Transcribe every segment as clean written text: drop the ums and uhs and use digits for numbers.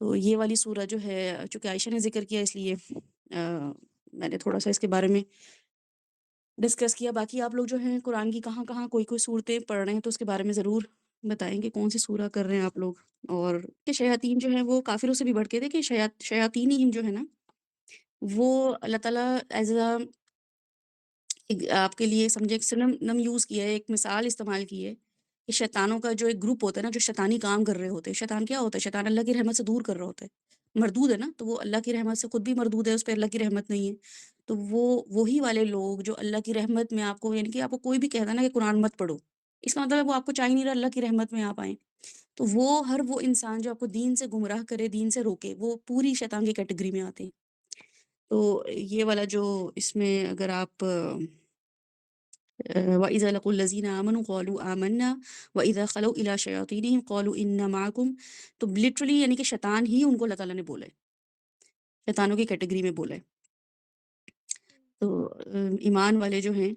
تو یہ والی سورہ جو ہے، چونکہ عائشہ نے ذکر کیا اس لیے میں نے تھوڑا سا اس کے بارے میں ڈسکس کیا. باقی آپ لوگ جو ہیں قرآن کی کہاں کہاں کوئی کوئی صورتیں پڑھ رہے ہیں تو اس کے بارے میں ضرور بتائیں کہ کون سی سورہ کر رہے ہیں آپ لوگ. اور کہ شیاطین جو ہیں وہ کافروں سے بھی بڑھ کے تھے کہ شیاطین ہی جو ہے نا وہ اللہ تعالیٰ ایز اے آپ کے لیے سمجھے ایک سنم یوز کیا ہے، ایک مثال استعمال کی ہے کہ شیطانوں کا جو ایک گروپ ہوتا ہے نا جو شیطانی کام کر رہے ہوتے ہیں. شیطان کیا ہوتا ہے؟ شیطان اللہ کی رحمت سے دور کر رہا ہوتا ہے، مردود ہے نا، تو وہ اللہ کی رحمت سے خود بھی مردود ہے، اس پہ اللہ کی رحمت نہیں ہے. تو وہی والے لوگ جو اللہ کی رحمت میں آپ کو، یعنی کہ آپ کو کوئی بھی کہتا ہے نا کہ قرآن مت پڑھو، اس کا مطلب ہے وہ آپ کو چاہ ہی نہیں رہا اللہ کی رحمت میں آپ آئیں. تو وہ انسان جو آپ کو دین سے گمراہ کرے، دین سے روکے، وہ پوری شیطان کی کیٹیگری میں آتے ہیں. تو یہ والا جو اس میں اگر آپ وَإِذَا لَقُوا الَّذِينَ آمَنُوا قَالُوا آمَنَّا وَإِذَا خَلَوْا إِلَىٰ شَيَاطِينِهِمْ قَالُوا إِنَّا مَعَكُمْ. تو لٹرلی یعنی کہ شیطان ہی ان کو اللہ تعالیٰ نے بولا ہے، شیطانوں کی کیٹیگری میں بولا ہے. تو ایمان والے جو ہیں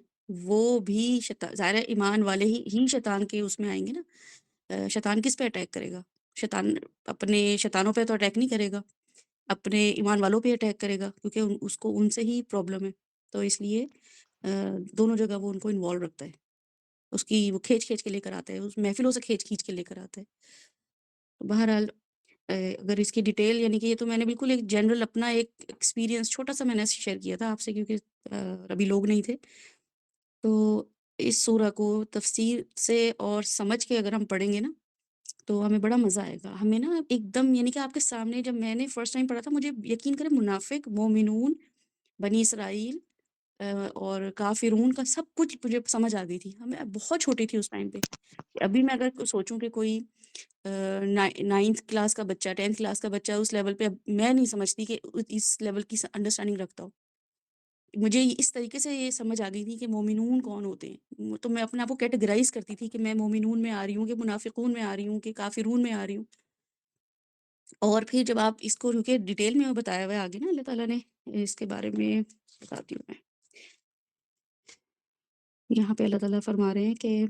وہ بھی ظاہر ہے ایمان والے ہی شیطان کے اس میں آئیں گے نا. شیطان کس پہ اٹیک کرے گا؟ شیطان اپنے شیطانوں پہ تو اٹیک نہیں کرے گا، اپنے ایمان والوں پہ اٹیک کرے گا، کیونکہ اس کو ان سے ہی پرابلم ہے. تو اس لیے دونوں جگہ وہ ان کو انوالو رکھتا ہے، اس کی وہ کھینچ کھینچ کے لے کر آتا ہے، اس محفلوں سے کھینچ کھینچ کے لے کر آتا ہے. بہرحال اگر اس کی ڈیٹیل، یعنی کہ یہ تو میں نے بالکل ایک جنرل اپنا ایک ایکسپیرینس چھوٹا سا میں نے شیئر کیا تھا آپ سے، کیونکہ ابھی لوگ نہیں تھے. تو اس سورہ کو تفسیر سے اور سمجھ کے اگر ہم پڑھیں گے نا تو ہمیں بڑا مزہ آئے گا. ہمیں نا ایک دم یعنی کہ آپ کے سامنے جب میں نے فرسٹ ٹائم پڑھا تھا، مجھے یقین کریں منافق، مومنون، بنی اسرائیل اور کافرون کا سب کچھ مجھے سمجھ آ گئی تھی. ہمیں بہت چھوٹی تھی اس ٹائم پہ. ابھی میں اگر سوچوں کہ کوئی 9th کلاس کا بچہ، 10th کلاس کا بچہ اس لیول پہ، اب میں نہیں سمجھتی کہ اس لیول کی انڈرسٹینڈنگ رکھتا ہو. مجھے اس طریقے سے یہ سمجھ آ گئی تھی کہ مومنون کون ہوتے ہیں. تو میں اپنے آپ کو کیٹیگرائز کرتی تھی کہ میں مومنون میں آ رہی ہوں، کہ منافقون میں آ رہی ہوں، کہ کافرون میں آ رہی ہوں. اور پھر جب آپ اس کو رکے ڈیٹیل میں بتایا ہوا ہے آگے نا اللہ تعالیٰ نے اس کے بارے میں، بتاتی ہوں میں. یہاں پہ اللہ تعالیٰ فرما رہے ہیں کہ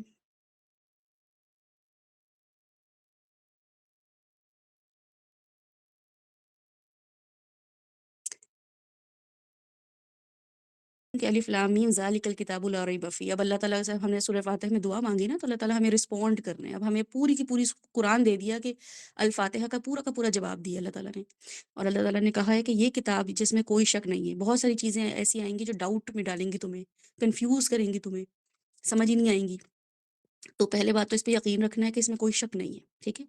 الف لام میم ذالک الکتاب لا ریب فیہ. اب اللہ تعالیٰ سے ہم نے سورہ فاتحہ میں دعا مانگی نا، تو اللہ تعالیٰ ہمیں رسپونڈ کرنے ہیں. اب ہمیں پوری کی پوری قرآن دے دیا کہ الفاتحہ کا پورا جواب دیا اللہ تعالیٰ نے. اور اللہ تعالیٰ نے کہا ہے کہ یہ کتاب جس میں کوئی شک نہیں ہے. بہت ساری چیزیں ایسی آئیں گی جو ڈاؤٹ میں ڈالیں گی تمہیں، کنفیوز کریں گی تمہیں، سمجھ ہی نہیں آئیں گی. تو پہلے بات تو اس پہ یقین رکھنا ہے کہ اس میں کوئی شک نہیں ہے، ٹھیک ہے.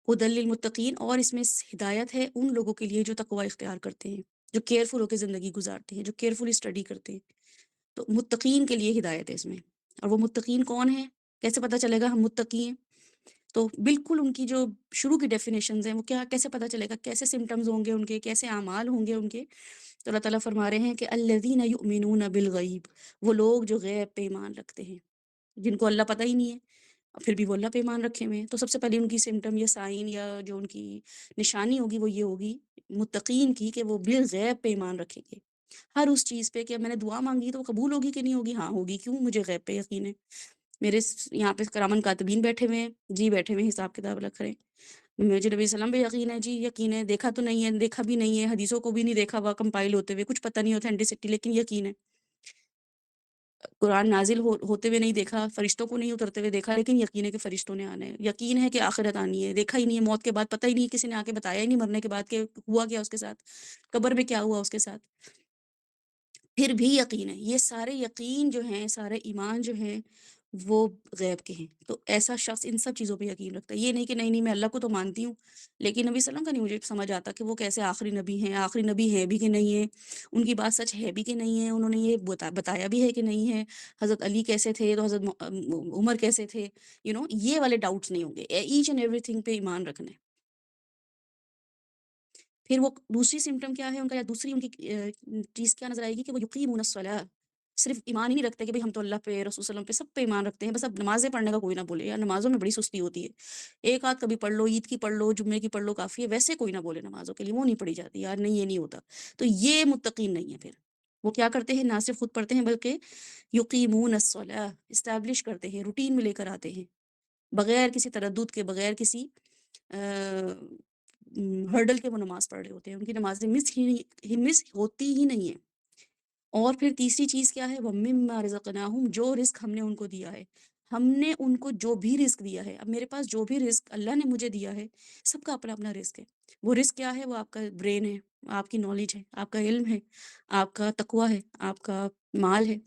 ہدی للمتقین، اور اس میں ہدایت ہے ان لوگوں کے لیے جو تقوی اختیار کرتے ہیں، جو کیئرفل ہو کے زندگی گزارتے ہیں، جو کیئرفلی اسٹڈی کرتے ہیں. تو متقین کے لیے ہدایت ہے اس میں. اور وہ متقین کون ہیں؟ کیسے پتہ چلے گا ہم متقی ہیں؟ تو بالکل ان کی جو شروع کی ڈیفینیشنز ہیں وہ کیا، کیسے پتہ چلے گا، کیسے سمٹمز ہوں گے ان کے، کیسے اعمال ہوں گے ان کے. تو اللہ تعالیٰ فرما رہے ہیں کہ الذین یؤمنون بالغیب، وہ لوگ جو غیب پہ ایمان رکھتے ہیں، جن کو اللہ پتہ ہی نہیں ہے پھر بھی وہ اللہ پہ ایمان رکھے ہوئے ہیں. تو سب سے پہلے ان کی سمٹم یا سائن یا جو ان کی نشانی ہوگی وہ یہ ہوگی متقین کی، کہ وہ بالغیب پہ ایمان رکھیں گے. ہر اس چیز پہ کہ میں نے دعا مانگی تو وہ قبول ہوگی کہ نہیں ہوگی. ہاں ہوگی. کیوں؟ مجھے غیب پہ یقین ہے. میرے یہاں پہ کرامن کاتبین بیٹھے ہوئے ہیں جی، بیٹھے ہوئے ہیں حساب کتاب رکھ رہے ہیں. مجھے نبی صلی اللہ علیہ وسلم پہ یقین ہے جی، یقین ہے. دیکھا تو نہیں ہے، دیکھا بھی نہیں ہے، حدیثوں کو بھی نہیں دیکھا ہوا کمپائل ہوتے ہوئے، کچھ پتہ نہیں اوتھینٹسٹی، لیکن یقین ہے. قرآن نازل ہوتے ہوئے نہیں دیکھا، فرشتوں کو نہیں اترتے ہوئے دیکھا، لیکن یقین ہے کہ فرشتوں نے آنا ہے. یقین ہے کہ آخرت آنی ہے. دیکھا ہی نہیں ہے، موت کے بعد پتہ ہی نہیں ہے، کسی نے آ کے بتایا ہی نہیں مرنے کے بعد کہ ہوا کیا اس کے ساتھ، قبر میں کیا ہوا اس کے ساتھ. پھر بھی یقین ہے. یہ سارے یقین جو ہیں، سارے ایمان جو ہیں وہ غیب کے ہیں. تو ایسا شخص ان سب چیزوں پہ یقین رکھتا ہے. یہ نہیں کہ نہیں میں اللہ کو تو مانتی ہوں لیکن نبی صلی اللہ علیہ وسلم کا نہیں مجھے سمجھ آتا کہ وہ کیسے آخری نبی ہیں، آخری نبی ہیں بھی کہ نہیں ہے، ان کی بات سچ ہے بھی کہ نہیں ہے، انہوں نے یہ بتایا بھی ہے کہ نہیں ہے. حضرت علی کیسے تھے تو حضرت عمر کیسے تھے، یہ والے ڈاؤٹس نہیں ہوں گے. ایچ اینڈ ایوری تھنگ پہ ایمان رکھنا ہے. پھر وہ دوسری سمٹم کیا ہے ان کا، یا دوسری ان کی چیز کیا نظر آئے گی کہ وہ یقیمون الصلاۃ. صرف ایمان ہی نہیں رکھتے کہ بھئی ہم تو اللہ پہ، رسول صلی اللہ علیہ وسلم پہ، سب پہ ایمان رکھتے ہیں، بس اب نمازیں پڑھنے کا کوئی نہ بولے. یا نمازوں میں بڑی سستی ہوتی ہے، ایک آدھ کبھی پڑھ لو، عید کی پڑھ لو، جمعے کی پڑھ لو کافی ہے، ویسے کوئی نہ بولے نمازوں کے لیے، وہ نہیں پڑھی جاتی یار، نہیں یہ نہیں ہوتا. تو یہ متقین نہیں ہے. پھر وہ کیا کرتے ہیں؟ نہ صرف خود پڑھتے ہیں بلکہ یقیمون الصلاۃ، اسٹیبلش کرتے ہیں، روٹین میں لے کر آتے ہیں، بغیر کسی تردد کے، بغیر کسی ہرڈل کے وہ نماز پڑھ رہے ہوتے ہیں، ان کی نمازیں مس ہوتی ہی نہیں ہیں۔ اور پھر تیسری چیز کیا ہے، وَمِمَّا رَزَقْنَاهُمْ، جو رزق ہم نے ان کو دیا ہے، ہم نے ان کو جو بھی رزق دیا ہے، اب میرے پاس جو بھی رزق اللہ نے مجھے دیا ہے، سب کا اپنا اپنا رزق ہے۔ وہ رزق کیا ہے؟ وہ آپ کا برین ہے، آپ کی نالج ہے، آپ کا علم ہے، آپ کا تقوی ہے، آپ کا مال ہے،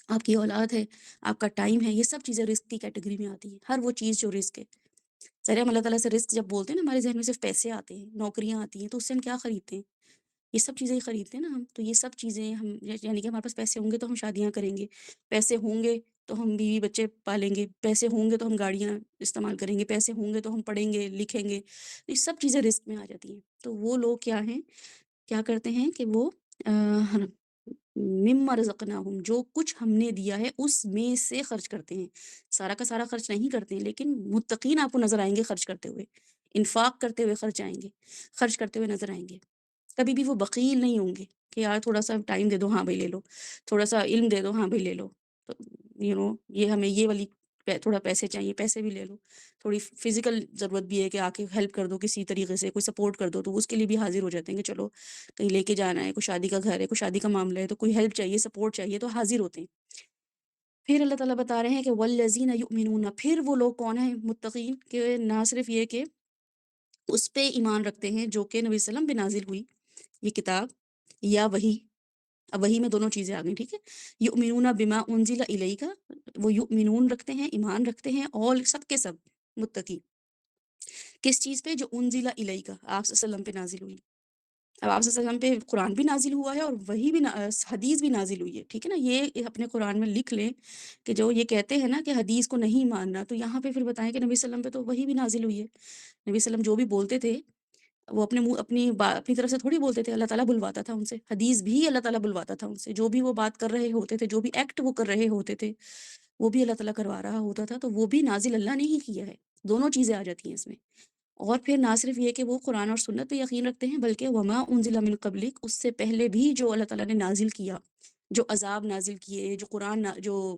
آپ کی اولاد ہے، آپ کا ٹائم ہے، یہ سب چیزیں رزق کی کیٹیگری میں آتی ہیں، ہر وہ چیز جو رزق ہے۔ ظاہر ہے ہم اللہ تعالیٰ سے رزق جب بولتے ہیں نا، ہمارے ذہن میں صرف پیسے آتے ہیں، نوکریاں آتی ہیں، تو اس سے ہم کیا خریدتے ہیں؟ یہ سب چیزیں ہی خریدتے ہیں نا ہم، تو یہ سب چیزیں ہم یعنی کہ ہمارے پاس پیسے ہوں گے تو ہم شادیاں کریں گے، پیسے ہوں گے تو ہم بیوی بچے پالیں گے، پیسے ہوں گے تو ہم گاڑیاں استعمال کریں گے، پیسے ہوں گے تو ہم پڑھیں گے لکھیں گے، یہ سب چیزیں رزق میں آ جاتی ہیں۔ تو وہ لوگ کیا ہیں، کیا کرتے ہیں کہ وہ مما رزقناہم، جو کچھ ہم نے دیا ہے اس میں سے خرچ کرتے ہیں، سارا کا سارا خرچ نہیں کرتے ہیں، لیکن متقین آپ کو نظر آئیں گے خرچ کرتے ہوئے، انفاق کرتے ہوئے خرچ آئیں گے، خرچ کرتے ہوئے نظر آئیں گے۔ کبھی بھی وہ بخیل نہیں ہوں گے کہ یار تھوڑا سا ٹائم دے دو، ہاں بھائی لے لو، تھوڑا سا علم دے دو، ہاں بھائی لے لو، تو یہ ہمیں یہ والی تھوڑا پیسے چاہیے، پیسے بھی لے لو، تھوڑی فزیکل ضرورت بھی ہے کہ آ کے ہیلپ کر دو کسی طریقے سے، کوئی سپورٹ کر دو، تو اس کے لیے بھی حاضر ہو جاتے ہیں کہ چلو کہیں لے کے جانا ہے، کوئی شادی کا گھر ہے، کوئی شادی کا معاملہ ہے، تو کوئی ہیلپ چاہیے، سپورٹ چاہیے، تو حاضر ہوتے ہیں۔ پھر اللہ تعالیٰ بتا رہے ہیں کہ والذین یؤمنون، پھر وہ لوگ کون ہیں متقین، کہ نہ صرف یہ کہ اس پہ ایمان رکھتے ہیں جو کہ نبی صلی اللہ علیہ وسلم پہ نازل ہوئی، یہ کتاب یا وحی، اب وحی میں دونوں چیزیں آ گئی، ٹھیک ہے۔ یؤمنون بما انزل الیک، وہ یؤمنون رکھتے ہیں، ایمان رکھتے ہیں، اور سب کے سب متقی کس چیز پہ؟ جو انزل الیک، آپ صلی اللہ علیہ وسلم پہ نازل ہوئی۔ اب آپ صلی اللہ علیہ وسلم پہ قرآن بھی نازل ہوا ہے اور وہی بھی حدیث بھی نازل ہوئی ہے، ٹھیک ہے نا، یہ اپنے قرآن میں لکھ لیں کہ جو یہ کہتے ہیں نا کہ حدیث کو نہیں ماننا، تو یہاں پہ پھر بتائیں کہ نبی صلی اللہ علیہ وسلم پہ تو وہی بھی نازل ہوئی ہے، نبی صلی اللہ علیہ وسلم جو بھی بولتے تھے وہ اپنے منہ اپنی طرف سے تھوڑی بولتے تھے، اللہ تعالیٰ بلواتا تھا ان سے، حدیث بھی اللہ تعالیٰ بلواتا تھا ان سے، جو بھی وہ بات کر رہے ہوتے تھے، جو بھی ایکٹ وہ کر رہے ہوتے تھے، وہ بھی اللہ تعالیٰ کروا رہا ہوتا تھا، تو وہ بھی نازل اللہ نے ہی کیا ہے، دونوں چیزیں آ جاتی ہیں اس میں۔ اور پھر نہ صرف یہ کہ وہ قرآن اور سنت پہ یقین رکھتے ہیں، بلکہ وما انزل من قبلک، اس سے پہلے بھی جو اللہ تعالیٰ نے نازل کیا، جو عذاب نازل کیے، جو قرآن جو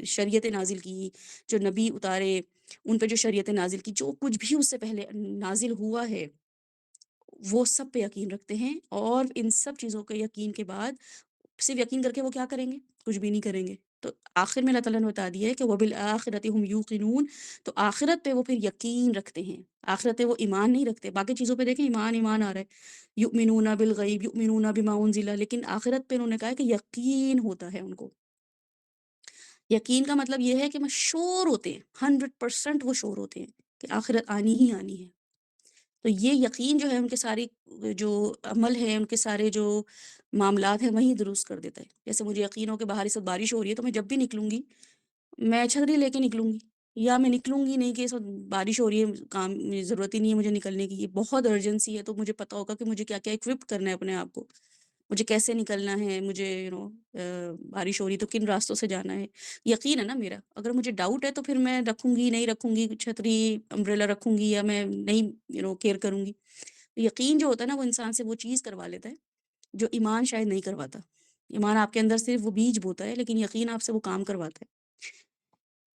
شریعتیں نازل کی، جو نبی اتارے ان پہ جو شریعتیں نازل کی، جو کچھ بھی اس سے پہلے نازل ہوا ہے، وہ سب پہ یقین رکھتے ہیں، اور ان سب چیزوں کے یقین کے بعد صرف یقین کر کے وہ کیا کریں گے؟ کچھ بھی نہیں کریں گے۔ تو آخر میں اللہ تعالیٰ نے بتا دیا ہے کہ وَبِالْآخِرَةِ هُمْ يُوقِنُونَ، تو آخرت پہ وہ پھر یقین رکھتے ہیں، آخرت پہ وہ ایمان نہیں رکھتے، باقی چیزوں پہ دیکھیں ایمان ایمان آ رہا ہے، یؤمنون بالغیب یؤمنون بما انزل، لیکن آخرت پہ انہوں نے کہا ہے کہ یقین ہوتا ہے ان کو۔ یقین کا مطلب یہ ہے کہ وہ شور ہوتے ہیں، 100% وہ شور ہوتے ہیں کہ آخرت آنی ہی آنی ہے۔ تو یہ یقین جو ہے ان کے ساری جو عمل ہے، ان کے سارے جو معاملات ہیں وہیں درست کر دیتا ہے۔ جیسے مجھے یقین ہو کہ باہر اس وقت بارش ہو رہی ہے، تو میں جب بھی نکلوں گی میں چھتری لے کے نکلوں گی، یا میں نکلوں گی نہیں کہ اس وقت بارش ہو رہی ہے، کام ضرورت ہی نہیں ہے مجھے نکلنے کی، یہ بہت ارجنسی ہے، تو مجھے پتہ ہوگا کہ مجھے کیا کیا اکوپ کرنا ہے اپنے آپ کو، مجھے کیسے نکلنا ہے، مجھے بارش ہو رہی ہے تو کن راستوں سے جانا ہے، یقین ہے نا میرا۔ اگر مجھے ڈاؤٹ ہے تو پھر میں رکھوں گی نہیں رکھوں گی چھتری، امبریلا رکھوں گی، یا میں نہیں کیئر کروں گی۔ یقین جو ہوتا ہے نا وہ انسان سے وہ چیز کروا لیتا ہے جو ایمان شاید نہیں کرواتا۔ ایمان آپ کے اندر صرف وہ بیج بوتا ہے، لیکن یقین آپ سے وہ کام کرواتا ہے۔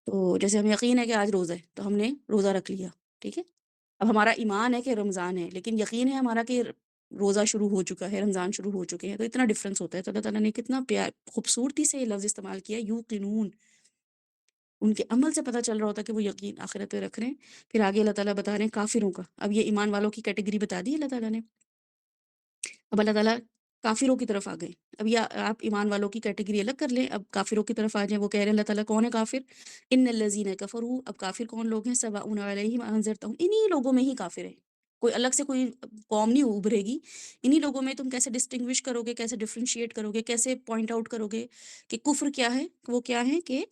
تو جیسے ہمیں یقین ہے کہ آج روزہ ہے تو ہم نے روزہ رکھ لیا، ٹھیک ہے، اب ہمارا ایمان ہے کہ رمضان ہے، لیکن یقین ہے ہمارا کہ روزہ شروع ہو چکا ہے، رمضان شروع ہو چکے ہیں، تو اتنا ڈفرینس ہوتا ہے۔ تو اللہ تعالیٰ نے کتنا خوبصورتی سے یہ لفظ استعمال کیا، یوقنون، ان کے عمل سے پتہ چل رہا ہوتا ہے کہ وہ یقین آخرت پہ رکھ رہے ہیں۔ پھر آگے اللہ تعالیٰ بتا رہے ہیں کافروں کا، اب یہ ایمان والوں کی کیٹیگری بتا دی اللہ تعالیٰ نے، اب اللہ تعالیٰ کافروں کی طرف آ گئے۔ اب یہ آپ ایمان والوں کی کیٹیگری الگ کر لیں، اب کافروں کی طرف آ جائیں۔ وہ کہہ رہے ہیں اللہ تعالیٰ کون ہے کافر؟ ان الذین کفروا، اب کافر کون لوگ ہیں؟ سواء علیہم انذرتہم، انہی لوگوں میں ہی کافر ہے، کوئی الگ سے کوئی قوم نہیں ابھرے گی، انہی لوگوں میں تم کیسے ڈسٹنگوش کرو گے، کیسے ڈفرینشیٹ کرو گے، کیسے پوائنٹ آؤٹ کرو گے کہ کفر کیا ہے، وہ کیا ہے کہ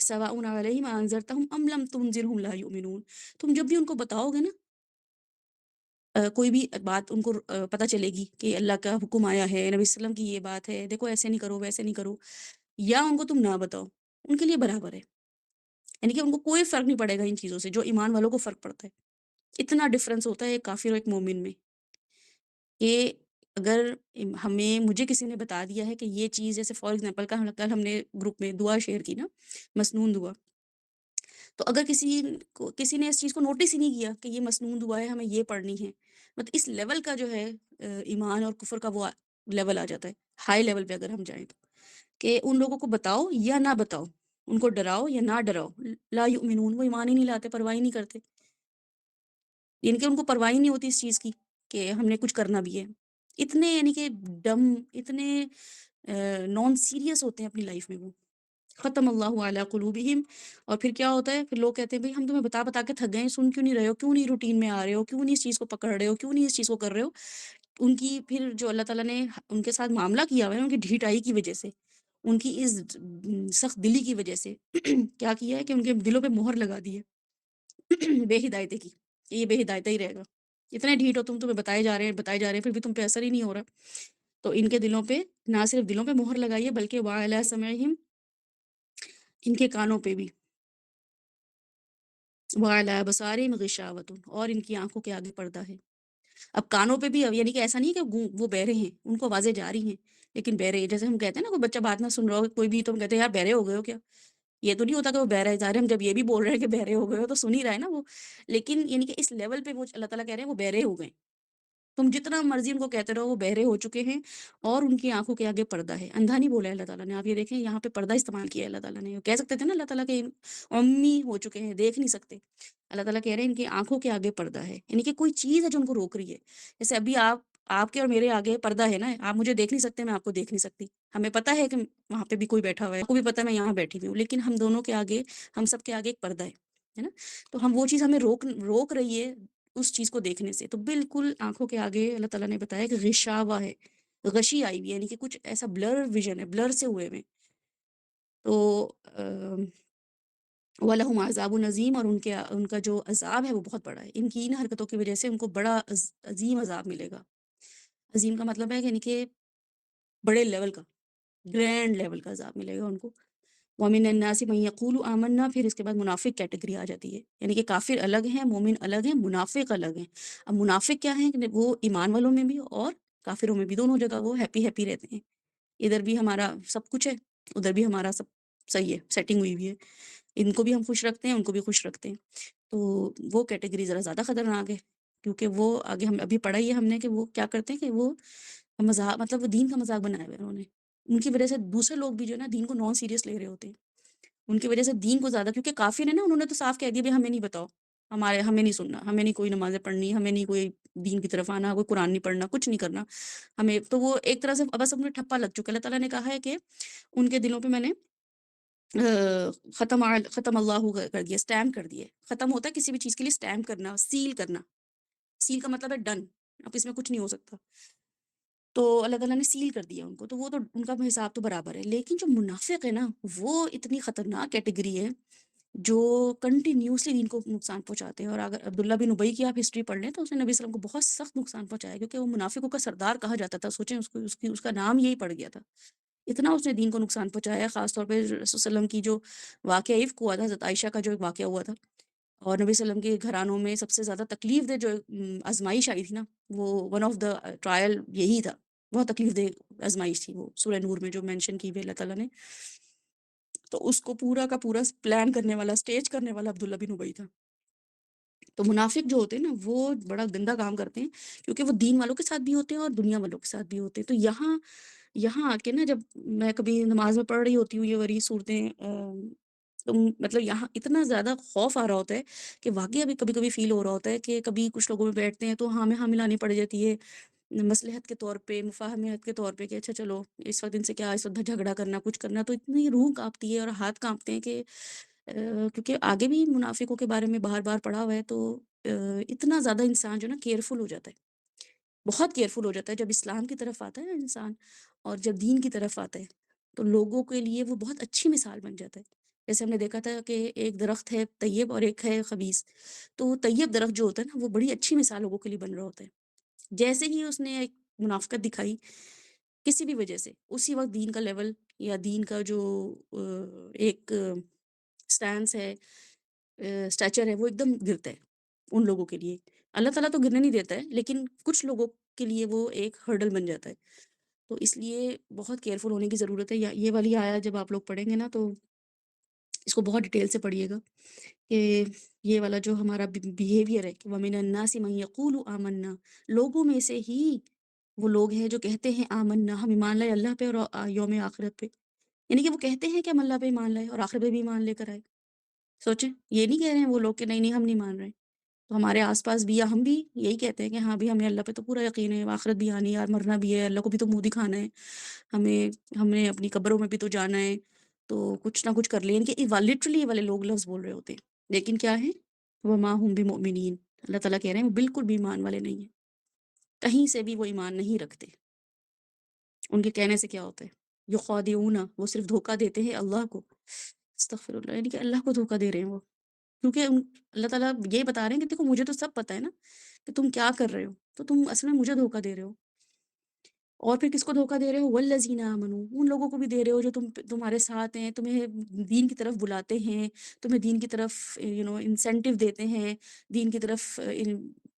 سواء علیہم انذرتہم ام لم تنذرہم لا یؤمنون، تم جب بھی ان کو بتاؤ گے نا کوئی بھی بات ان کو پتہ چلے گی کہ اللہ کا حکم آیا ہے، نبی صلی اللہ علیہ وسلم کی یہ بات ہے، دیکھو ایسے نہیں کرو ویسے نہیں کرو، یا ان کو تم نہ بتاؤ، ان کے لیے برابر ہے، یعنی کہ ان کو کوئی فرق نہیں پڑے گا ان چیزوں سے جو ایمان والوں کو فرق پڑتا ہے۔ اتنا ڈفرینس ہوتا ہے ایک کافر اور ایک مومن میں، کہ اگر مجھے کسی نے بتا دیا ہے کہ یہ چیز، جیسے فار ایگزامپل کل ہم نے گروپ میں دعا شیئر کی نا، مسنون دعا، تو اگر کسی نے اس چیز کو نوٹس ہی نہیں کیا کہ یہ مسنون دعا ہے، ہمیں یہ پڑھنی ہے، مطلب اس لیول کا جو ہے ایمان اور کفر کا وہ لیول آ جاتا ہے، ہائی لیول پہ اگر ہم جائیں تو، کہ ان لوگوں کو بتاؤ یا نہ بتاؤ، ان کو ڈراؤ یا نہ ڈراؤ، لا یؤمنون، وہ ایمان ہی نہیں لاتے، پرواہ ہی نہیں کرتے، یعنی کہ ان کو پرواہ ہی نہیں ہوتی اس چیز کی کہ ہم نے کچھ کرنا بھی ہے. اتنے یعنی کہ ڈم، اتنے نان سیریس ہوتے ہیں اپنی لائف میں وہ. ختم اللہ علی قلوبہم. اور پھر کیا ہوتا ہے، پھر لوگ کہتے ہیں بھئی ہم تمہیں بتا بتا کے تھک گئے ہیں، سن کیوں نہیں رہے ہو، کیوں نہیں روٹین میں آ رہے ہو، کیوں نہیں اس چیز کو پکڑ رہے ہو، کیوں نہیں اس چیز کو کر رہے ہو. ان کی پھر جو اللہ تعالیٰ نے ان کے ساتھ معاملہ کیا ہوا ہے، ان کی ڈھیٹائی کی وجہ سے، ان کی اس سخت دلی کی وجہ سے کیا کیا ہے کہ ان کے دلوں پہ مہر لگا دی ہے بے ہدایتی کی، کہ یہ بے ہدایتہ ہی رہے گا. اتنے ڈھیٹ ہو تمہیں بتائے جا رہے ہیں، پھر بھی تم پہ اثر ہی نہیں ہو رہا. تو ان کے دلوں پہ نہ صرف دلوں پہ مہر لگائی ہے، بلکہ وَعَلَىٰ سَمْعِهِمْ، ان کے کانوں پہ بھی، وَعَلَىٰ أَبْصَارِهِمْ غِشَاوَةٌ، اور ان کی آنکھوں کے آگے پردہ ہے. اب کانوں پہ بھی، اب یعنی کہ ایسا نہیں کہ وہ بہرے ہیں، ان کو آوازیں جا رہی ہیں لیکن بہرے ہیں. جیسے ہم کہتے ہیں نا، کوئی بچہ بات نہ سن رہا ہو کوئی بھی، تو ہم کہتے ہیں یار بہرے ہو گئے ہو کیا. یہ تو نہیں ہوتا کہ وہ بہرا ہے، ظاہر ہے ہم جب یہ بھی بول رہے ہیں کہ بہرے ہو گئے ہو تو سن ہی رہا ہے نا وہ، لیکن یعنی کہ اس لیول پہ وہ اللہ تعالیٰ کہہ رہے ہیں وہ بہرے ہو گئے. تم جتنا مرضی ان کو کہتے رہو، وہ بہرے ہو چکے ہیں، اور ان کی آنکھوں کے آگے پردہ ہے. اندھا نہیں بولا ہے اللہ تعالیٰ نے، آپ یہ دیکھیں یہاں پہ پردہ استعمال کیا ہے اللہ تعالیٰ نے. کہہ سکتے تھے نا اللہ تعالیٰ کہ امی ہو چکے ہیں، دیکھ نہیں سکتے. اللہ تعالیٰ کہہ رہے ہیں ان کی آنکھوں کے آگے پردہ ہے، یعنی کہ کوئی چیز ہے جو ان کو روک رہی ہے. جیسے ابھی آپ کے اور میرے آگے پردہ ہے نا، آپ مجھے دیکھ نہیں سکتے، میں آپ کو دیکھ نہیں سکتی. ہمیں پتہ ہے کہ وہاں پہ بھی کوئی بیٹھا ہوا ہے، آپ کو بھی پتہ ہے میں یہاں بیٹھی ہوئی ہوں، لیکن ہم دونوں کے آگے، ہم سب کے آگے ایک پردہ ہے نا. تو ہم وہ چیز ہمیں روک رہی ہے اس چیز کو دیکھنے سے. تو بالکل آنکھوں کے آگے اللہ تعالیٰ نے بتایا کہ غشاوہ ہے، غشی آئی ہوئی ہے، یعنی کہ کچھ ایسا بلر ویژن ہے، بلر سے ہوئے ہوئے. تو وَلَهُمْ عَذَابٌ عَظِيمٌ، اور ان کا جو عذاب ہے وہ بہت بڑا ہے. ان کی ان حرکتوں کی وجہ سے ان کو بڑا عظیم عذاب ملے گا. عظیم کا مطلب ہے کہ یعنی کہ بڑے لیول کا، گرینڈ لیول کا عذاب ملے گا ان کو. وَمِنَ النَّاسِ مَن يَقُولُ آمَنَّا، پھر اس کے بعد منافق کیٹیگری آ جاتی ہے، یعنی کہ کافر الگ ہیں، مومن الگ ہیں، منافق الگ ہیں. اب منافق کیا ہیں کہ وہ ایمان والوں میں بھی اور کافروں میں بھی، دونوں جگہ وہ ہیپی رہتے ہیں. ادھر بھی ہمارا سب کچھ ہے، ادھر بھی ہمارا سب صحیح ہے، سیٹنگ ہوئی ہوئی ہے. ان کو بھی ہم خوش رکھتے ہیں، ان کو بھی خوش رکھتے ہیں. تو وہ کیٹیگری ذرا زیادہ خطرناک ہے، کیونکہ وہ آگے ہم ابھی پڑھا ہی ہے ہم نے کہ وہ کیا کرتے ہیں کہ وہ مذاق، مطلب وہ دین کا مذاق بنایا ہوا ہے انہوں نے. ان کی وجہ سے دوسرے لوگ بھی جو ہے نا دین کو نان سیریس لے رہے ہوتے ہیں. ان کی وجہ سے دین کو زیادہ، کیونکہ کافر ہے نا، انہوں نے تو صاف کہہ دیا بھائی ہمیں نہیں بتاؤ، ہمیں نہیں سننا، ہمیں نہیں کوئی نمازیں پڑھنی، ہمیں نہیں کوئی دین کی طرف آنا، کوئی قرآن نہیں پڑھنا، کچھ نہیں کرنا ہمیں. تو وہ ایک طرح سے بس اپنے ٹھپا لگ چکا. اللہ تعالیٰ نے کہا ہے کہ ان کے دلوں پہ میں نے ختم اللہ کر دیا، اسٹیمپ کر دیے. ختم ہوتا ہے کسی بھی چیز کے لیے اسٹیمپ کرنا، سیل کرنا. سیل کا مطلب ہے ڈن، اب اس میں کچھ نہیں ہو سکتا. تو اللہ تعالیٰ نے سیل کر دیا ان کو، تو وہ تو ان کا حساب تو برابر ہے. لیکن جو منافق ہے نا، وہ اتنی خطرناک کیٹیگری ہے جو کنٹینیوسلی دین کو نقصان پہنچاتے ہیں. اور اگر عبداللہ بن ابی کی آپ ہسٹری پڑھ لیں تو اس نے نبی صلی اللہ علیہ وسلم کو بہت سخت نقصان پہنچایا، کیونکہ وہ منافقوں کا سردار کہا جاتا تھا. سوچیں اس کا نام یہی پڑ گیا تھا. اتنا اس نے دین کو نقصان پہنچایا. خاص طور پہ رسول صلی اللہ علیہ وسلم کی جو واقعہ عفق ہوا تھا، حضرت عائشہ کا جو ایک واقعہ ہوا تھا، اور نبی صلی اللہ علیہ وسلم کے گھرانوں میں سب سے زیادہ تکلیف دہ جو آزمائش آئی تھی نا، وہ ون آف دا ٹرائل یہی تھا. بہت تکلیف دہ آزمائش تھی وہ، سورہ نور میں جو مینشن کی ہوئی اللہ تعالیٰ نے. تو اس کو پورا کا پورا پلان کرنے والا، اسٹیج کرنے والا عبداللہ بن ابی تھا. تو منافق جو ہوتے ہیں نا، وہ بڑا گندا کام کرتے ہیں، کیونکہ وہ دین والوں کے ساتھ بھی ہوتے ہیں اور دنیا والوں کے ساتھ بھی ہوتے ہیں. تو یہاں آ کے نا، جب میں کبھی نماز میں پڑھ رہی ہوتی ہوں یہ وری صورتیں، تو مطلب یہاں اتنا زیادہ خوف آ رہا ہوتا ہے کہ واقعی ابھی کبھی کبھی فیل ہو رہا ہوتا ہے کہ کبھی کچھ لوگوں میں بیٹھتے ہیں تو ہاں ملانی پڑ جاتی ہے مصلحت کے طور پہ، مفاہمت کے طور پہ، کہ اچھا چلو اس وقت ان سے کیا، اس وقت جھگڑا کرنا، کچھ کرنا. تو اتنی روح کانپتی ہے اور ہاتھ کانپتے ہیں کہ کیونکہ آگے بھی منافقوں کے بارے میں بار بار پڑھا ہوا ہے. تو اتنا زیادہ انسان جو ہے نا کیئرفل ہو جاتا ہے، بہت کیئرفل ہو جاتا ہے جب اسلام کی طرف آتا ہے انسان، اور جب دین کی طرف آتا ہے تو لوگوں کے لیے وہ بہت اچھی مثال بن جاتا ہے. جیسے ہم نے دیکھا تھا کہ ایک درخت ہے طیب اور ایک ہے خبیث. تو وہ طیب درخت جو ہوتا ہے نا، وہ بڑی اچھی مثال لوگوں کے لیے بن رہا ہوتا ہے. جیسے ہی اس نے ایک منافقت دکھائی کسی بھی وجہ سے، اسی وقت دین کا لیول یا دین کا جو ایک سٹانس ہے، اسٹیچر ہے، وہ ایک دم گرتا ہے ان لوگوں کے لیے. اللہ تعالیٰ تو گرنے نہیں دیتا ہے، لیکن کچھ لوگوں کے لیے وہ ایک ہرڈل بن جاتا ہے. تو اس لیے بہت کیئرفل ہونے کی ضرورت ہے. یہ والی آیا جب آپ لوگ پڑھیں گے نا، تو اس کو بہت ڈیٹیل سے پڑھیے گا کہ یہ والا جو ہمارا بیہیویئر ہے کہ وَمِنَ النَّاسِ مَن يَقُولُ آمَنَّا، لوگوں میں سے ہی وہ لوگ ہیں جو کہتے ہیں آمنا، ہم ایمان لائے اللہ پہ اور یوم آخرت پہ، یعنی کہ وہ کہتے ہیں کہ ہم اللہ پہ ایمان لائے اور آخرت پہ بھی ایمان لے کر آئے. سوچیں، یہ نہیں کہہ رہے ہیں وہ لوگ کہ نہیں نہیں ہم نہیں مان رہے. تو ہمارے آس پاس بھی یا ہم بھی یہی کہتے ہیں کہ ہاں بھی ہمیں اللہ پہ تو پورا یقین ہے، آخرت بھی آنی ہے اور مرنا بھی ہے، اللہ کو بھی تو منہ دکھانا ہے، ہمیں اپنی قبروں میں بھی تو جانا ہے، تو کچھ نہ کچھ کر لیں. کہ لٹرلی والے لوگ لفظ بول رہے ہوتے ہیں، لیکن کیا ہے وما ہم بمؤمنین، اللہ تعالیٰ کہہ رہے ہیں وہ بالکل بھی ایمان والے نہیں ہیں، کہیں سے بھی وہ ایمان نہیں رکھتے. ان کے کہنے سے کیا ہوتا ہے یخادعون، وہ صرف دھوکہ دیتے ہیں اللہ کو. استغفر اللہ، یعنی کہ اللہ کو دھوکہ دے رہے ہیں وہ، کیونکہ اللہ تعالیٰ یہ بتا رہے ہیں کہ دیکھو مجھے تو سب پتہ ہے نا کہ تم کیا کر رہے ہو، تو تم اصل میں مجھے دھوکہ دے رہے ہو. اور پھر کس کو دھوکہ دے رہے ہو؟ والذین آمنوا، ان لوگوں کو بھی دے رہے ہو جو تمہارے ساتھ ہیں، تمہیں دین کی طرف بلاتے ہیں، تمہیں دین کی طرف انسینٹیو دیتے ہیں، دین کی طرف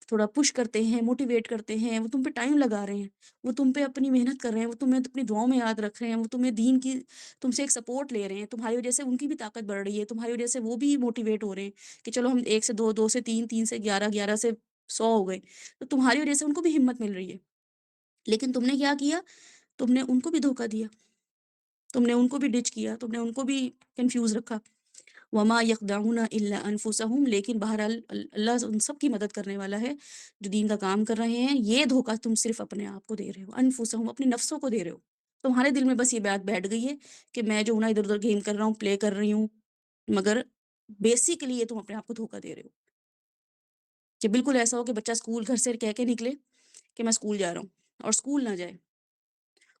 تھوڑا پش کرتے ہیں، موٹیویٹ کرتے ہیں، وہ تم پہ ٹائم لگا رہے ہیں، وہ تم پہ اپنی محنت کر رہے ہیں، وہ تمہیں اپنی دعاؤں میں یاد رکھ رہے ہیں، وہ تمہیں دین کی تم سے ایک سپورٹ لے رہے ہیں، تمہاری وجہ سے ان کی بھی طاقت بڑھ رہی ہے، تمہاری وجہ سے وہ بھی موٹیویٹ ہو رہے ہیں کہ چلو ہم 1 سے 2، 2 سے 3، 3 سے 11، 11 سے 100 ہو گئے، تو تمہاری وجہ سے ان کو بھی ہمت مل رہی ہے. لیکن تم نے کیا کیا؟ تم نے ان کو بھی دھوکہ دیا، تم نے ان کو بھی ڈچ کیا، تم نے ان کو بھی کنفیوز رکھا. وما یخدعون الا انفسهم، لیکن بہرحال اللہ ان سب کی مدد کرنے والا ہے جو دین کا کام کر رہے ہیں. یہ دھوکہ تم صرف اپنے آپ کو دے رہے ہو، انفسهم اپنے نفسوں کو دے رہے ہو. تمہارے دل میں بس یہ بات بیٹھ گئی ہے کہ میں جو نا ادھر ادھر گیم کر رہا ہوں، پلے کر رہی ہوں، مگر بیسیکلی یہ تم اپنے آپ کو دھوکہ دے رہے ہو. کہ بالکل ایسا ہو کہ بچہ اسکول گھر سے کہہ کے نکلے کہ میں اسکول جا رہا ہوں اور اسکول نہ جائے،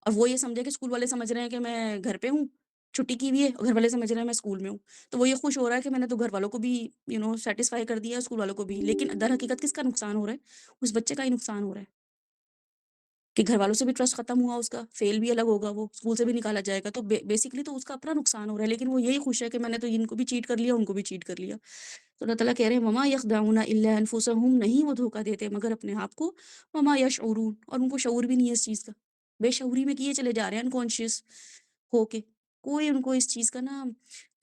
اور وہ یہ سمجھے کہ اسکول والے سمجھ رہے ہیں کہ میں گھر پہ ہوں، چھٹی کی ہوئی ہے، اور گھر والے سمجھ رہے ہیں میں اسکول میں ہوں، تو وہ یہ خوش ہو رہا ہے کہ میں نے تو گھر والوں کو بھی سیٹسفائی کر دیا، اسکول والوں کو بھی. لیکن در حقیقت کس کا نقصان ہو رہا ہے؟ اس بچے کا ہی نقصان ہو رہا ہے کہ گھر والوں سے بھی ٹرسٹ ختم ہوا، اس کا فیل بھی الگ ہوگا، وہ اسکول سے بھی نکالا جائے گا، تو بیسیکلی تو اس کا اپنا نقصان ہو رہا ہے. لیکن وہ یہی خوش ہے کہ میں نے تو ان کو بھی چیٹ کر لیا، ان کو بھی چیٹ کر لیا. تو اللہ تعالیٰ کہہ رہے ہیں وما یخدعون الا انفسهم، نہیں وہ دھوکہ دیتے مگر اپنے آپ کو. وما یشعرون، اور ان کو شعور بھی نہیں ہے اس چیز کا، بے شعوری میں کیے چلے جا رہے ہیں انکانشیس ہو کے. کوئی ان کو اس چیز کا نا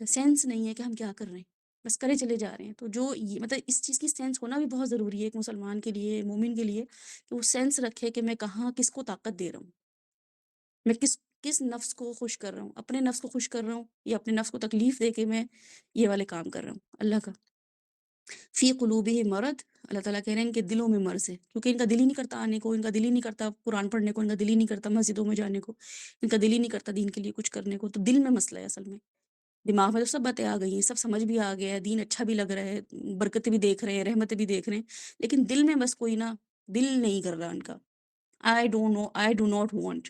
سینس نہیں ہے کہ ہم کیا کر رہے ہیں، بس کرے چلے جا رہے ہیں. تو جو مطلب اس چیز کی سینس ہونا بھی بہت ضروری ہے ایک مسلمان کے لیے، مومن کے لیے، کہ وہ سینس رکھے کہ میں کہاں کس کو طاقت دے رہا ہوں، میں کس نفس کو خوش کر رہا ہوں، اپنے نفس کو خوش کر رہا ہوں یا اپنے نفس کو تکلیف دے کے میں یہ والے کام کر رہا ہوں. اللہ کا فی قلوبہم مرض، اللہ تعالیٰ کہہ رہے ہیں ان کے دلوں میں مرض ہے، کیونکہ ان کا دل ہی نہیں کرتا آنے کو، ان کا دل ہی نہیں کرتا قرآن پڑھنے کو، ان کا دل ہی نہیں کرتا مسجدوں میں جانے کو، ان کا دل ہی نہیں کرتا دین کے لیے کچھ کرنے کو. تو دل میں مسئلہ ہے اصل میں. دماغ میں تو سب باتیں آ گئی ہیں، سب سمجھ بھی آ گیا ہے، دین اچھا بھی لگ رہا ہے، برکتیں بھی دیکھ رہے ہیں، رحمتیں بھی دیکھ رہے ہیں، لیکن دل میں بس کوئی نا دل نہیں کر رہا ان کا. I don't know, I do not want,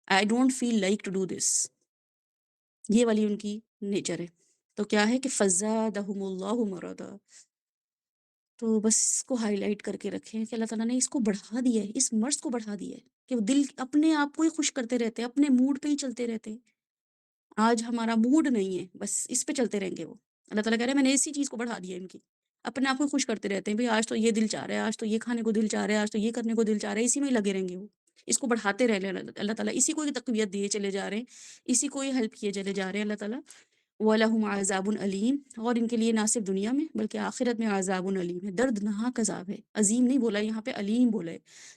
I don't feel like to do this, یہ والی ان کی نیچر ہے. تو کیا ہے کہ فزادہم اللہ مرضا. تو بس اس کو ہائی لائٹ کر کے رکھیں کہ اللہ تعالیٰ نے اس کو بڑھا دیا ہے، اس مرض کو بڑھا دیا ہے کہ وہ دل اپنے آپ کو ہی خوش کرتے رہتے ہیں، اپنے موڈ پہ ہی چلتے رہتے ہیں. آج ہمارا موڈ نہیں ہے، بس اس پہ چلتے رہیں گے وہ. اللہ تعالیٰ کہہ رہے ہیں میں نے اسی چیز کو بڑھا دیا ہے ان کی، اپنے آپ کو خوش کرتے رہتے ہیں. بھئی آج تو یہ دل چاہ رہا ہے، آج تو یہ کھانے کو دل چاہ رہا ہے، آج تو یہ کرنے کو دل چاہ رہا ہے، اسی میں ہی لگے رہیں گے وہ. اس کو بڑھاتے رہ لیں اللہ تعالیٰ، اسی کو ہی تقویت دیے چلے جا رہے ہیں، اسی کو ہی ہیلپ کیے چلے جا رہے ہیں اللہ تعالیٰ. وَلَهُمْ عَذَابٌ عَلِيمٌ، اور ان کے لیے نہ صرف دنیا میں بلکہ آخرت میں عذاب علیم ہے، دردناک عذاب ہے. عظیم نہیں بولا یہاں پہ، علیم بولا ہے،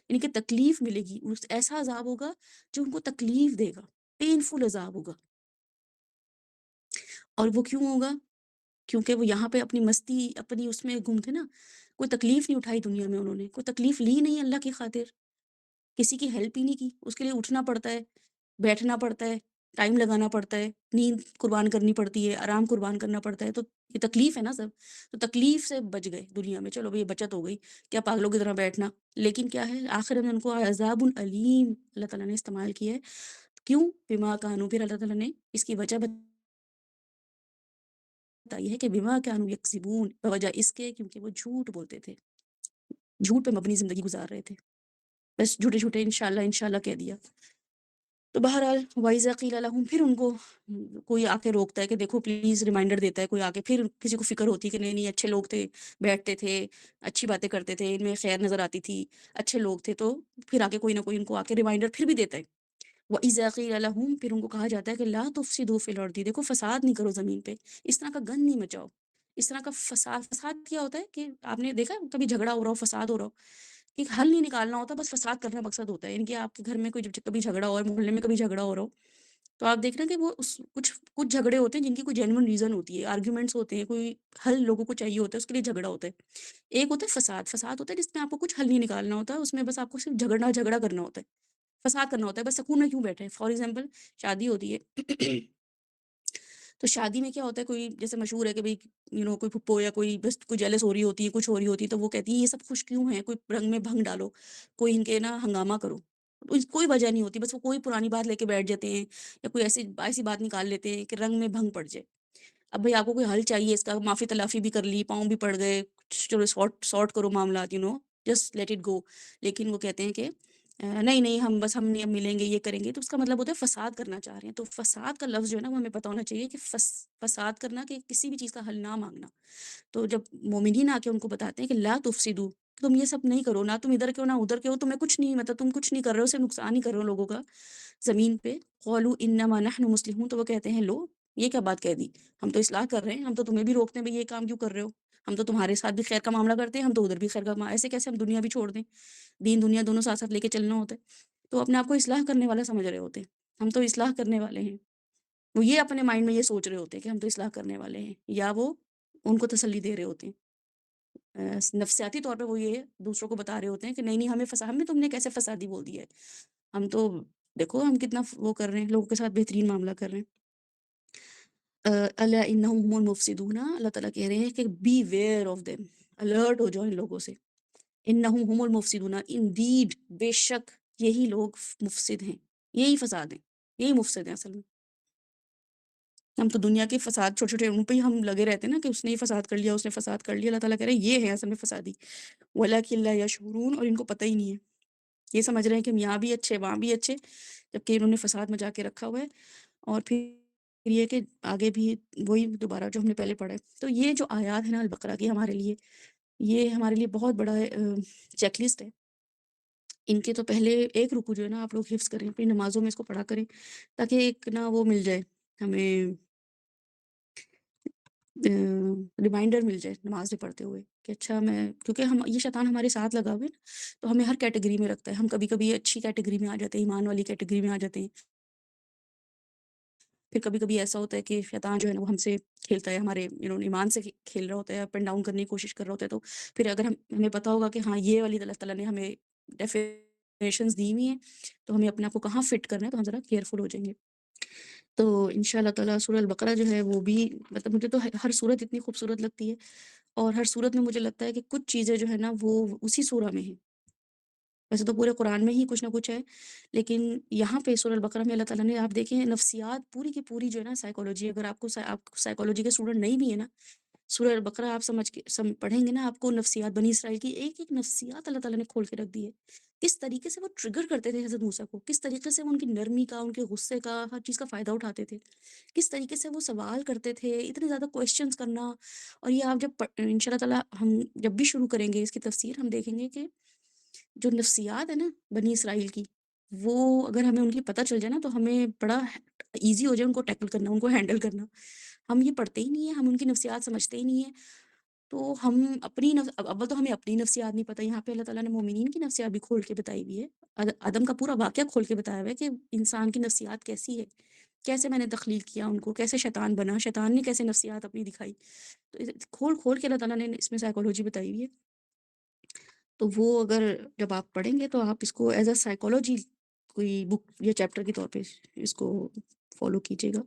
یعنی کہ تکلیف ملے گی، ایسا عذاب ہوگا جو ان کو تکلیف دے گا، پینفل عذاب ہوگا. اور وہ کیوں ہوگا؟ کیونکہ وہ یہاں پہ اپنی مستی اپنی اس میں گم تھے نا، کوئی تکلیف نہیں اٹھائی دنیا میں، انہوں نے کوئی تکلیف لی نہیں اللہ کی خاطر، کسی کی ہیلپ ہی نہیں کی. اس کے لیے اٹھنا پڑتا ہے، بیٹھنا پڑتا ہے، ٹائم لگانا پڑتا ہے، نیند قربان کرنی پڑتی ہے، آرام قربان کرنا پڑتا ہے. تو یہ تکلیف ہے نا سب، تو تکلیف سے بچ گئے دنیا میں، چلو یہ بچت ہو گئی، کیا پاگلوں کی طرح بیٹھنا. لیکن کیا ہے آخر میں ان کو عذاب علیم اللہ تعالیٰ نے استعمال کیا ہے. کیوں؟ بما کانوا، پھر اللہ تعالیٰ نے اس کی وجہ بتائی ہے کہ بما کانوا یکسبون، بوجہ اس کے کیونکہ وہ جھوٹ بولتے تھے، جھوٹ پہ مبنی زندگی گزار رہے تھے، بس جھوٹے جھوٹے انشاءاللہ انشاءاللہ کہہ دیا. تو بہرحال وَإِذَا قِيلَ لَهُمْ، پھر ان کو کوئی آ کے روکتا ہے کہ دیکھو پلیز، ریمائنڈر دیتا ہے کوئی آ کے، پھر کسی کو فکر ہوتی ہے کہ نہیں نہیں اچھے لوگ تھے، بیٹھتے تھے، اچھی باتیں کرتے تھے، ان میں خیر نظر آتی تھی، اچھے لوگ تھے، تو پھر آ کے کوئی نہ کوئی ان کو آ کے ریمائنڈر پھر بھی دیتا ہے وَإِذَا قِيلَ لَهُم، پھر ان کو کہا جاتا ہے کہ لا تفسدوا فی الارض، دیکھو فساد نہیں کرو زمین پہ، اس طرح کا گند نہیں مچاؤ، اس طرح کا فساد. فساد کیا ہوتا ہے کہ آپ نے دیکھا کبھی جھگڑا ہو رہا ہو، فساد ہو رہا ہو، ایک حل نہیں نکالنا ہوتا، بس فساد کرنا مقصد ہوتا ہے. یعنی کہ آپ کے گھر میں کوئی جب کبھی جھگڑا ہو، محلے میں کبھی جھگڑا ہو رہا ہو، تو آپ دیکھ رہے ہیں کہ وہ کچھ جھگڑے ہوتے ہیں جن کی کوئی جینوئن ریزن ہوتی ہے، آرگیومنٹس ہوتے ہیں، کوئی حل لوگوں کو چاہیے ہوتا ہے، اس کے لیے جھگڑا ہوتا ہے. ایک ہوتا ہے فساد. فساد ہوتا ہے جس میں آپ کو کچھ حل نہیں نکالنا ہوتا، اس میں بس آپ کو صرف جھگڑنا جھگڑا کرنا ہوتا ہے، فساد کرنا ہوتا ہے، بس سکون میں کیوں بیٹھے. فار ایگزامپل شادی ہوتی ہے تو شادی میں کیا ہوتا ہے، کوئی جیسے مشہور ہے کہ بھئی کوئی پھپھو یا کوئی بس کوئی جیلس ہو رہی ہوتی ہے، کچھ ہو رہی ہوتی ہے، تو وہ کہتی ہیں یہ سب خوش کیوں ہیں، کوئی رنگ میں بھنگ ڈالو، کوئی ان کے نا ہنگامہ کرو. کوئی وجہ نہیں ہوتی، بس وہ کوئی پرانی بات لے کے بیٹھ جاتے ہیں، یا کوئی ایسی ایسی بات نکال لیتے ہیں کہ رنگ میں بھنگ پڑ جائے. اب بھئی آپ کو کوئی حل چاہیے اس کا، معافی تلافی بھی کر لی، پاؤں بھی پڑ گئے، چلو سارٹ کرو معاملات، جسٹ لیٹ اٹ گو. لیکن وہ کہتے ہیں کہ نہیں نہیں، ہم نہیں، اب ملیں گے، یہ کریں گے. تو اس کا مطلب ہوتا ہے فساد کرنا چاہ رہے ہیں. تو فساد کا لفظ جو ہے نا وہ ہمیں پتہ ہونا چاہیے کہ فساد کرنا، کہ کسی بھی چیز کا حل نہ مانگنا. تو جب مومنین آ کے ان کو بتاتے ہیں کہ لا تفسدو، تم یہ سب نہیں کرو، نہ تم ادھر کے ہو نہ ادھر کے ہو، تمہیں کچھ نہیں، مطلب تم کچھ نہیں کر رہے ہو، صرف نقصان ہی کر رہے ہو لوگوں کا زمین پہ. قولوا انما نحن مسلمون، تو وہ کہتے ہیں لو یہ کیا بات کہہ دی، ہم تو اصلاح کر رہے ہیں، ہم تو تمہیں بھی روکتے ہیں بھئی یہ کام کیوں کر رہے ہو، ہم تو تمہارے ساتھ بھی خیر کا معاملہ کرتے ہیں، ہم تو ادھر بھی خیر کا معاملہ، ایسے کیسے ہم دنیا بھی چھوڑ دیں، دین دنیا دونوں ساتھ ساتھ لے کے چلنا ہوتا ہے. تو اپنے آپ کو اصلاح کرنے والا سمجھ رہے ہوتے ہیں، ہم تو اصلاح کرنے والے ہیں. وہ یہ اپنے مائنڈ میں یہ سوچ رہے ہوتے ہیں کہ ہم تو اصلاح کرنے والے ہیں، یا وہ ان کو تسلی دے رہے ہوتے ہیں. نفسیاتی طور پہ وہ یہ دوسروں کو بتا رہے ہوتے ہیں کہ نہیں نہیں، ہمیں تم نے کیسے فسادی بول دیا ہے، ہم تو دیکھو ہم کتنا وہ کر رہے ہیں، لوگوں کے ساتھ بہترین معاملہ کر رہے ہیں. الا انہم هم المفسدون، اللہ تعالیٰ کہہ رہے ہیں کہ be aware of them, alert ہو جاؤ ان لوگوں سے. انہم هم المفسدون، انڈیڈ، بے شک یہی لوگ مفسد ہیں، یہی فساد ہیں، یہی مفسد ہیں اصل میں. ہم تو دنیا کے فساد چھوٹے چھوٹے ان پہ ہی ہم لگے رہتے ہیں نا، کہ اس نے یہ فساد کر لیا، اس نے فساد کر لیا. اللہ تعالیٰ کہہ رہے ہیں یہ ہے اصل میں فسادی. وَلَٰكِن لَا يَشْعُرُونَ، اور ان کو پتہ ہی نہیں ہے، یہ سمجھ رہے ہیں کہ ہم یہاں بھی اچھے وہاں بھی اچھے، جبکہ انہوں نے فساد مچا کے رکھا ہوا ہے. اور پھر یہ کہ آگے بھی وہی دوبارہ جو ہم نے پہلے پڑھا ہے. تو یہ جو آیات ہیں نا البقرہ کی، ہمارے لیے یہ ہمارے لیے بہت بڑا چیک لسٹ ہے. ان کے تو پہلے ایک رکوع جو ہے نا آپ لوگ حفظ کریں، اپنی نمازوں میں اس کو پڑھا کریں، تاکہ ایک نا وہ مل جائے ہمیں، ریمائنڈر مل جائے نماز میں پڑھتے ہوئے کہ اچھا میں، کیونکہ یہ شیطان ہمارے ساتھ لگا ہوئے نا، تو ہمیں ہر کیٹیگری میں رکھتا ہے. ہم کبھی کبھی اچھی کیٹیگری میں آ جاتے ہیں، ایمان والی کیٹیگری میں آ جاتے ہیں. پھر کبھی کبھی ایسا ہوتا ہے کہ شیطان جو ہے نا وہ ہم سے کھیلتا ہے، ہمارے ایمان سے کھیل رہا ہوتا ہے، اپ اینڈ ڈاؤن کرنے کی کوشش کر رہا ہوتا ہے. تو پھر اگر ہمیں پتہ ہوگا کہ ہاں یہ والی اللہ تعالیٰ نے ہمیں ڈیفینیشنز دی ہوئی ہیں، تو ہمیں اپنے آپ کو کہاں فٹ کرنا ہے، تو ہم ذرا کیئرفل ہو جائیں گے. تو ان شاء اللہ تعالیٰ سورہ البقرہ جو ہے وہ بھی، مطلب مجھے تو ہر صورت اتنی خوبصورت لگتی ہے، اور ہر صورت میں مجھے لگتا ہے کہ کچھ چیزیں جو ہے نا وہ اسی سورہ میں ہیں. ویسے تو پورے قرآن میں ہی کچھ نہ کچھ ہے، لیکن یہاں پہ سورہ البقرہ میں اللہ تعالیٰ نے، آپ دیکھیں نفسیات پوری کی پوری جو ہے نا سائیکالوجی، اگر آپ سائیکالوجی کے اسٹوڈنٹ نہیں بھی ہے نا، سورہ البقرہ آپ سمجھ کے پڑھیں گے نا، آپ کو نفسیات بنی اسرائیل کی ایک ایک نفسیات اللہ تعالیٰ نے کھول کے رکھ دی ہے. کس طریقے سے وہ ٹریگر کرتے تھے حضرت موسیٰ کو، کس طریقے سے وہ ان کی نرمی کا، ان کے غصے کا، ہر چیز کا فائدہ اٹھاتے تھے، کس طریقے سے وہ سوال کرتے تھے، اتنے زیادہ کویشچنز کرنا. اور یہ آپ جب ان شاء اللہ تعالیٰ ہم جب بھی شروع کریں گے اس کی تفسیر، ہم دیکھیں گے کہ جو نفسیات ہے نا بنی اسرائیل کی، وہ اگر ہمیں ان کی پتہ چل جائے نا، تو ہمیں بڑا ایزی ہو جائے ان کو ٹیکل کرنا، ان کو ہینڈل کرنا. ہم یہ پڑھتے ہی نہیں ہیں، ہم ان کی نفسیات سمجھتے ہی نہیں ہیں. تو ہم اپنی اول تو ہمیں اپنی نفسیات نہیں پتہ، یہاں پہ اللہ تعالیٰ نے مومنین کی نفسیات بھی کھول کے بتائی ہوئی ہے. آدم کا پورا واقعہ کھول کے بتایا ہوا ہے کہ انسان کی نفسیات کیسی ہے، کیسے میں نے تخلیق کیا ان کو، کیسے شیطان بنا، شیطان نے کیسے نفسیات اپنی دکھائی. تو کھول کھول کے اللہ تعالیٰ نے اس میں سائیکالوجی بتائی ہوئی ہے. تو وہ اگر جب آپ پڑھیں گے تو آپ اس کو ایز اے سائیکالوجی کوئی بک یا چیپٹر کے طور پہ اس کو فالو کیجیے گا.